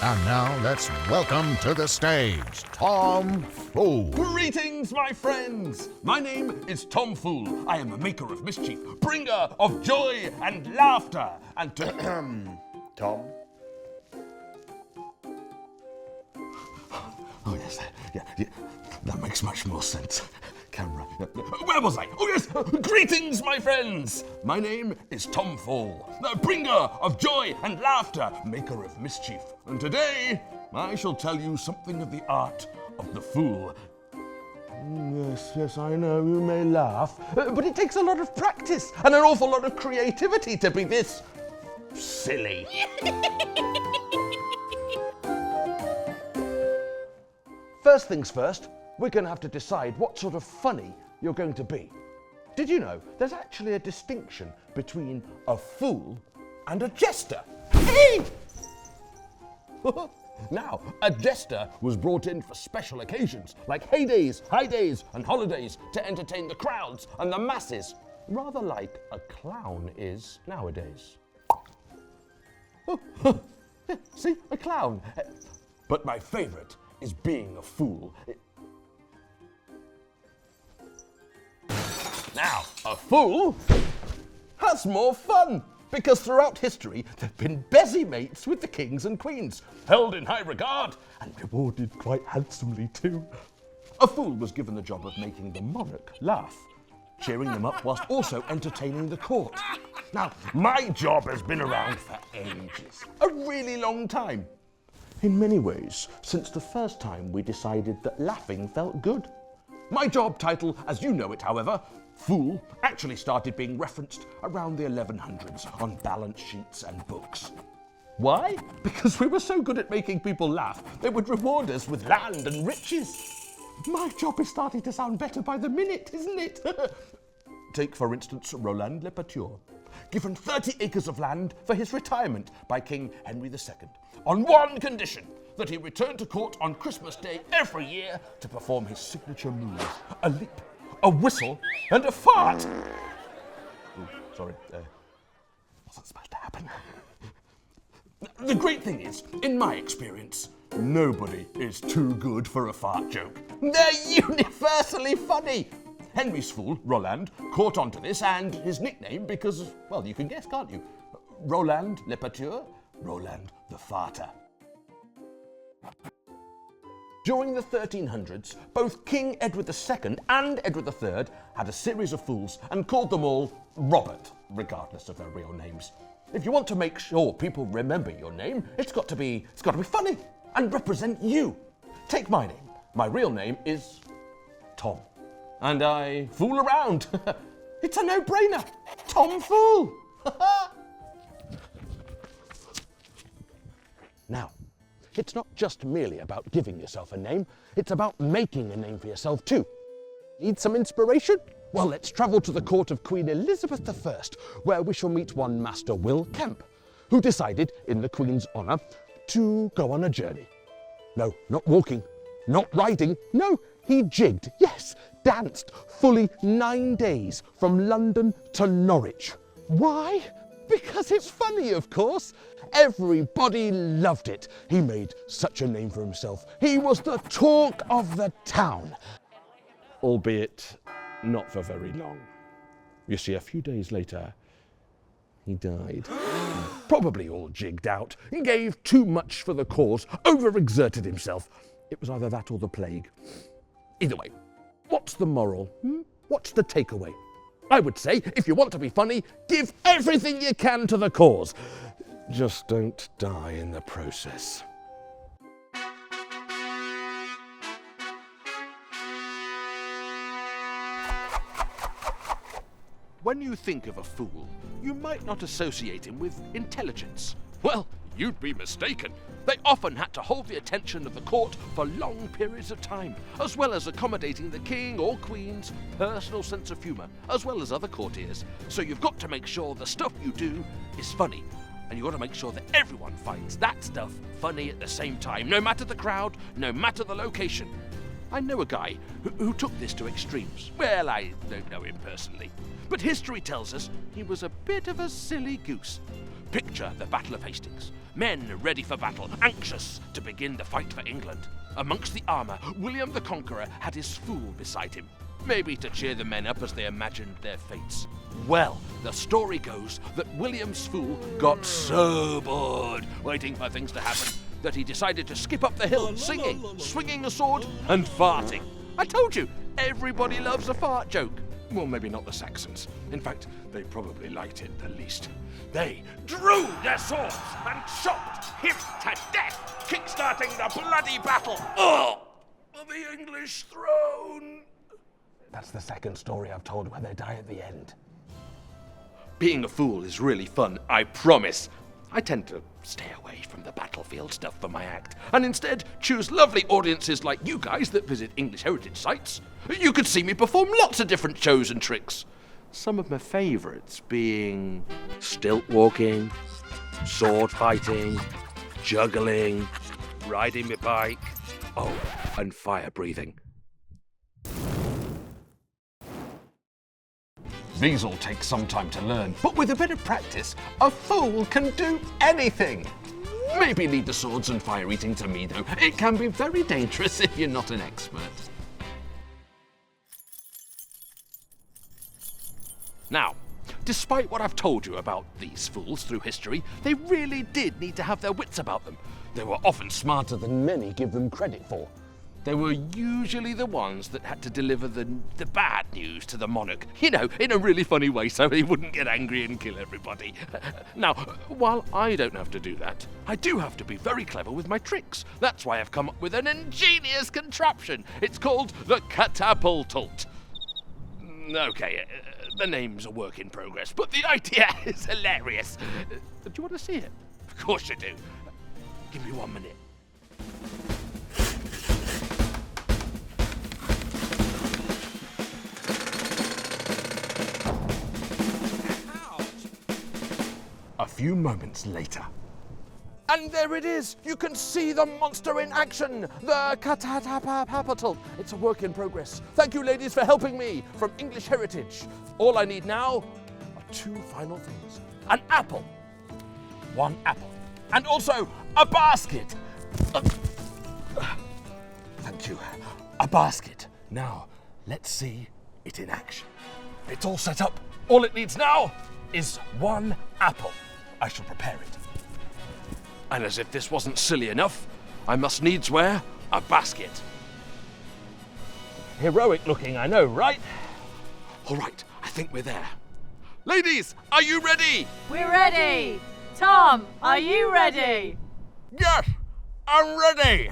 And now let's welcome to the stage, TomFool. Greetings, my friends! My name is TomFool. I am a maker of mischief, bringer of joy and laughter. And Tom? Oh, yes, yeah, that makes much more sense. Camera. Where was I? Oh, yes! Greetings, my friends! My name is TomFool, the bringer of joy and laughter, maker of mischief. And today, I shall tell you something of the art of the fool. Yes, I know, you may laugh, but it takes a lot of practice and an awful lot of creativity to be this silly. First things first, we're going to have to decide what sort of funny you're going to be. Did you know there's actually a distinction between a fool and a jester? Hey! Now, a jester was brought in for special occasions like heydays, high days, and holidays to entertain the crowds and the masses, rather like a clown is nowadays. See, a clown. But my favourite is being a fool. Now, a fool has more fun, because throughout history there've been busy mates with the kings and queens, held in high regard and rewarded quite handsomely too. A fool was given the job of making the monarch laugh, cheering them up whilst also entertaining the court. Now, my job has been around for ages, a really long time. In many ways, since the first time we decided that laughing felt good. My job title, as you know it, however, fool, actually started being referenced around the 1100s on balance sheets and books. Why? Because we were so good at making people laugh, they would reward us with land and riches. My job is starting to sound better by the minute, isn't it? Take, for instance, Roland Lepouture, given 30 acres of land for his retirement by King Henry II, on one condition, that he return to court on Christmas Day every year to perform his signature moves, a leap, a whistle, and a fart. Ooh, sorry, wasn't supposed to happen. The great thing is, in my experience, nobody is too good for a fart joke. They're universally funny. Henry's fool, Roland, caught on to this and his nickname because, well, you can guess, can't you? Roland Lepouture, Roland the Farter. During the 1300s, both King Edward II and Edward III had a series of fools and called them all Robert, regardless of their real names. If you want to make sure people remember your name, it's got to be funny and represent you. Take my name. My real name is Tom, and I fool around. It's a no-brainer. TomFool. Now, it's not just merely about giving yourself a name, it's about making a name for yourself too. Need some inspiration? Well, let's travel to the court of Queen Elizabeth I, where we shall meet one Master Will Kemp, who decided, in the Queen's honour, to go on a journey. No, not walking, not riding, no, he jigged, yes, danced fully 9 days from London to Norwich. Why? Because it's funny, of course. Everybody loved it. He made such a name for himself. He was the talk of the town. Albeit not for very long. You see, a few days later, he died. Probably all jigged out. He gave too much for the cause, overexerted himself. It was either that or the plague. Either way, what's the moral? What's the takeaway? I would say, if you want to be funny, give everything you can to the cause. Just don't die in the process. When you think of a fool, you might not associate him with intelligence. Well, you'd be mistaken. They often had to hold the attention of the court for long periods of time, as well as accommodating the king or queen's personal sense of humour, as well as other courtiers. So you've got to make sure the stuff you do is funny, and you've got to make sure that everyone finds that stuff funny at the same time, no matter the crowd, no matter the location. I know a guy who took this to extremes. Well, I don't know him personally, but history tells us he was a bit of a silly goose. Picture the Battle of Hastings. Men ready for battle, anxious to begin the fight for England. Amongst the armour, William the Conqueror had his fool beside him, maybe to cheer the men up as they imagined their fates. Well, the story goes that William's fool got so bored waiting for things to happen that he decided to skip up the hill singing, swinging a sword, and farting. I told you, everybody loves a fart joke. Well, maybe not the Saxons. In fact, they probably liked it the least. They drew their swords and chopped him to death, kick-starting the bloody battle for the English throne. That's the second story I've told where they die at the end. Being a fool is really fun, I promise. I tend to stay away from the battlefield stuff for my act, and instead choose lovely audiences like you guys that visit English heritage sites. You could see me perform lots of different shows and tricks. Some of my favourites being stilt walking, sword fighting, juggling, riding my bike, and fire breathing. These all take some time to learn, but with a bit of practice, a fool can do anything. Maybe leave the swords and fire eating to me, though. It can be very dangerous if you're not an expert. Now, despite what I've told you about these fools through history, they really did need to have their wits about them. They were often smarter than many give them credit for. They were usually the ones that had to deliver the bad news to the monarch, in a really funny way so he wouldn't get angry and kill everybody. Now, while I don't have to do that, I do have to be very clever with my tricks. That's why I've come up with an ingenious contraption. It's called the Catapult. Okay, the name's a work in progress, but the idea is hilarious. Do you want to see it? Of course you do. Give me 1 minute. A few moments later. And there it is! You can see the monster in action! The Catapult! It's a work in progress. Thank you, ladies, for helping me from English Heritage. All I need now are 2 final things. An apple. 1 apple. And also a basket. Thank you. A basket. Now, let's see it in action. It's all set up. All it needs now is 1 apple. I shall prepare it. And as if this wasn't silly enough, I must needs wear a basket. Heroic looking, I know, right? All right, I think we're there. Ladies, are you ready? We're ready! Tom, are you ready? Yes, I'm ready.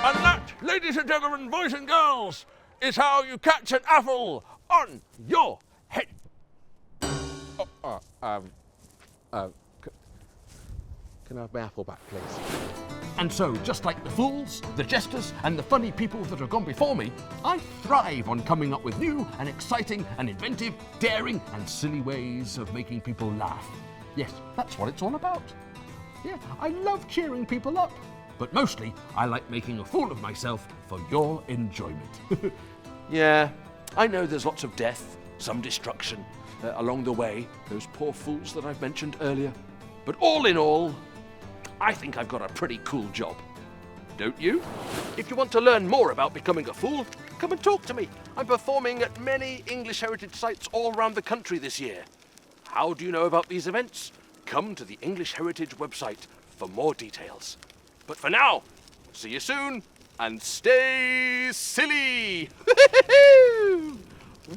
And that, ladies and gentlemen, boys and girls, is how you catch an apple on your head. Can I have my apple back, please? And so, just like the fools, the jesters, and the funny people that have gone before me, I thrive on coming up with new and exciting and inventive, daring and silly ways of making people laugh. Yes, that's what it's all about. Yeah, I love cheering people up. But mostly, I like making a fool of myself for your enjoyment. Yeah, I know there's lots of death, some destruction along the way, those poor fools that I've mentioned earlier. But all in all, I think I've got a pretty cool job. Don't you? If you want to learn more about becoming a fool, come and talk to me. I'm performing at many English heritage sites all around the country this year. How do you know about these events? Come to the English Heritage website for more details. But for now, see you soon, and stay silly!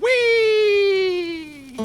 Whee!